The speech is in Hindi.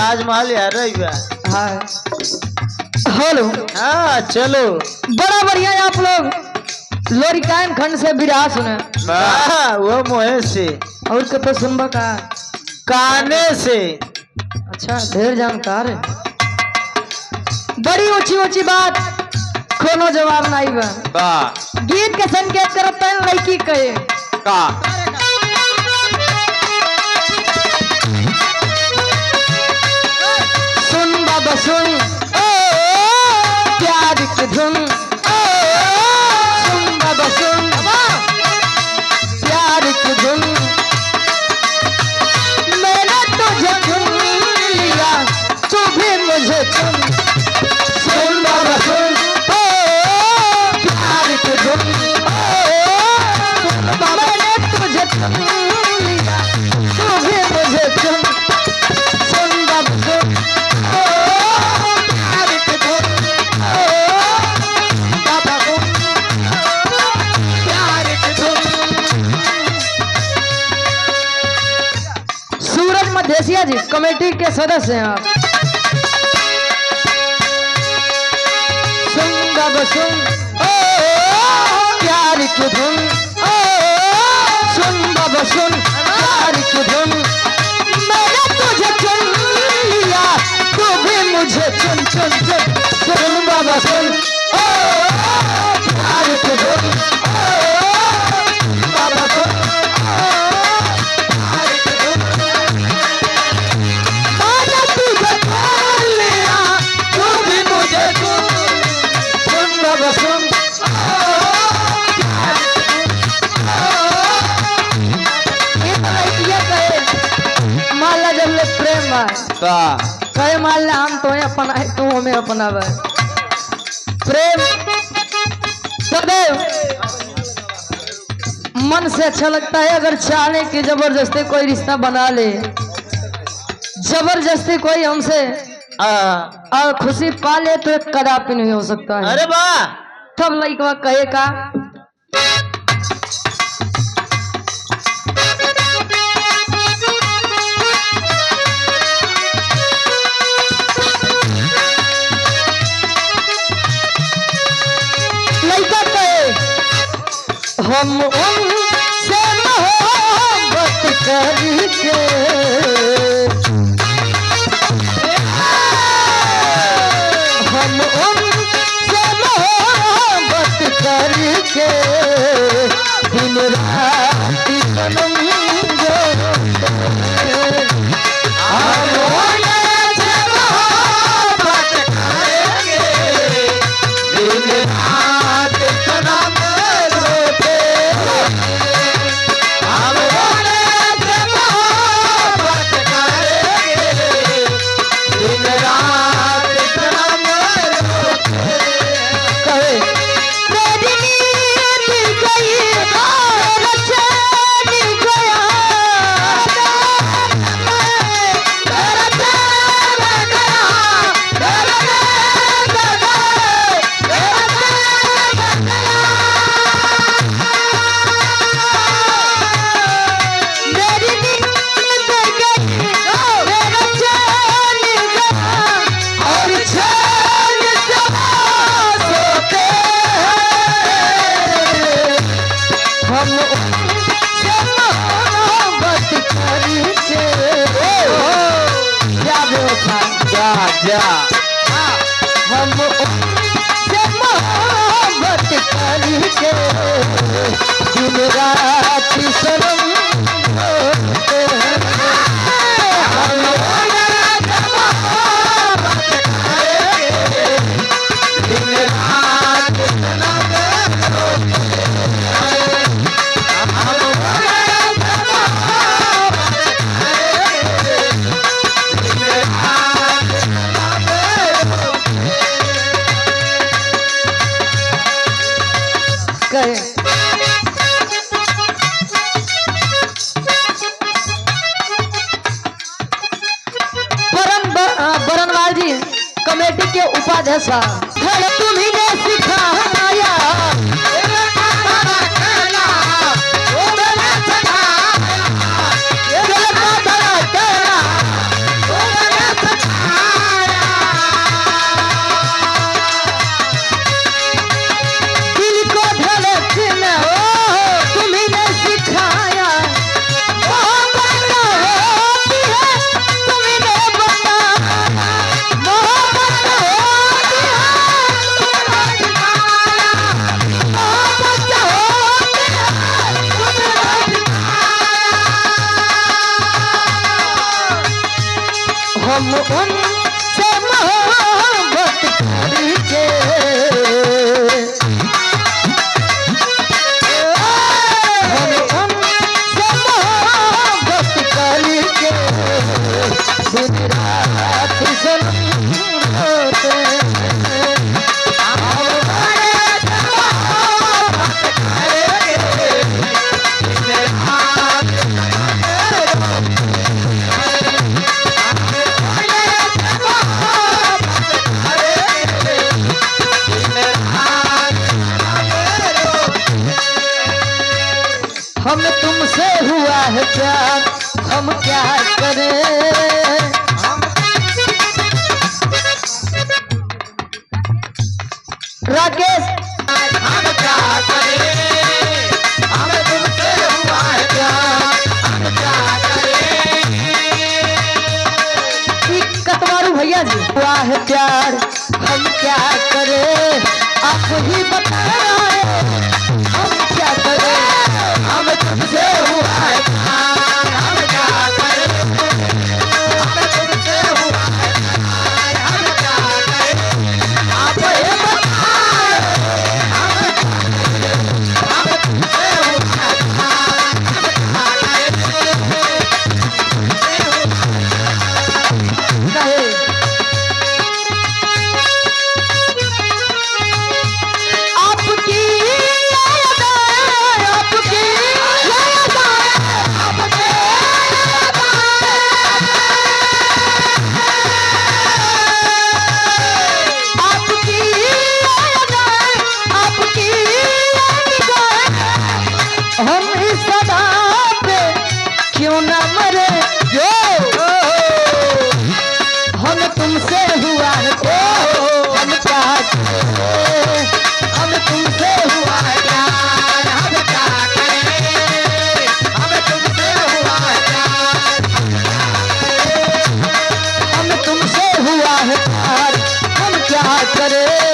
ताजमहल यार रही। हाँ हेलो। हाँ चलो। बड़ा बढ़िया है आप लोग लोरिकान खंड से बिरहा सुने। वो मोहे से और कतो सुनबा का काने से। अच्छा ढेर जानकार है। बड़ी ऊंची ऊंची बात कोनो जवाब नहीं बा। गीत के संकेत करत है लड़की कहे का सुन बाबा सुन प्यार की धुन। सुन बाबा सुन प्यार की धुन। मैंने तुझे चुन लिया तू भी मुझे चुन। सुन बाबा सुन प्यार की धुन। मैंने तुझे चुन लिया तू भी मुझे चुन। सुन बाबा सुन प्यार की धुन। बाबा सुन प्यार की धुन। सूरज मधेसिया जी कमेटी के सदस्य हैं आप। सुन बाबा सुन प्यार की धुन। सुन बाबा सुन प्यार की धुन। मैंने तुझे चुन लिया तू भी मुझे चुन चुन चुन। सुन बाबा सुन प्यार की धुन। बाबा सुन प्यार की धुन। मैंने तुझे चुन लिया तू भी मुझे चुन। सुन बाबा सुन माला जब ले प्रेम कहे मान ले हम तो अपना है तू हमें अपना प्रेम सदैव मन से अच्छा लगता है। अगर चाहने की जबरदस्ती कोई रिश्ता बना ले जबरदस्ती कोई हमसे खुशी पा ले तो एक कदापि नहीं हो सकता है। अरे वाह तब लड़का कहे का लड़का कहे हम उनसे मोहब्बत करके हम उनसे मोहब्बत करके दिन रात सनम हम उनसे मोहब्बत करके दिन रात सनम रोते। हम उनसे मोहब्बत करके दिन रात सनम कहे तेरी नींद गई और चैन गया तेरा चैन गया तेरा चैन गया तेरा चैन गया। मेरी नींद गई मेरा चैन गया और चैन से सोते हम उनसे मोहब्बत करके। क्या बेवफा जा जा हम उनसे मोहब्बत करके दिन रात सनम रोते हैं। हम उनसे मोहब्बत करके दिन रात सनम रोते हैं। हम उनसे मोहब्बत करके दिन रात सनम रोते हैं। कहे बरनवाल जी कमेटी के उपाध्यक्ष तुम्ही ने सिखाया हम उनसे मोहब्बत करके हम उनसे मोहब्बत करके दिन रात सनम रोते हम तुमसे हुआ है प्यार हम क्या करें राकेश हम क्या करें हम तुमसे हुआ है प्यार हम क्या करें कतवारू भैया जी हुआ है प्यार हम क्या करें आप ही बताए हम क्या करें हम तुमसे हुआ है प्यार हम क्या करें हम तुमसे हुआ है प्यार हम क्या करें आप ये बताएं हम तुमसे हुआ है प्यार हम क्या करें कहे आपकी हम इस सदा पे क्यों न मरे जो हम तुमसे हुआ है हम क्या करें हम तुमसे हुआ है प्यार हम क्या करें हम तुमसे हुआ है प्यार हम तुमसे हुआ है प्यार हम क्या करें